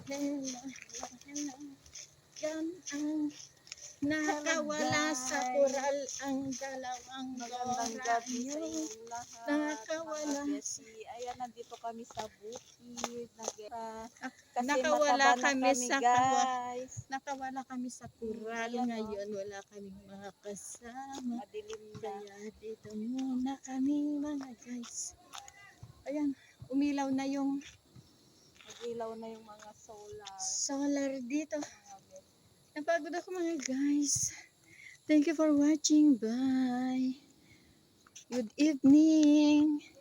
hello, hello. Yan ang nakawala sa kural ang dalawang Magandang gora gabi sa nyo. inyong lahat. Nakawala. Mga besi. Ayan, nandito kami sa bukid. Kasi Nakawala mataba na kami sa guys. Nakawala kami sa kural Ayan, ngayon. Wala kaming mga kasama. Madilim na. Kaya dito muna kami mga guys. Ayan, umilaw na yung Mag-ilaw na yung mga solar. solar dito. Mga besi. Napagod ako mga guys. Thank you for watching. Bye. Good evening.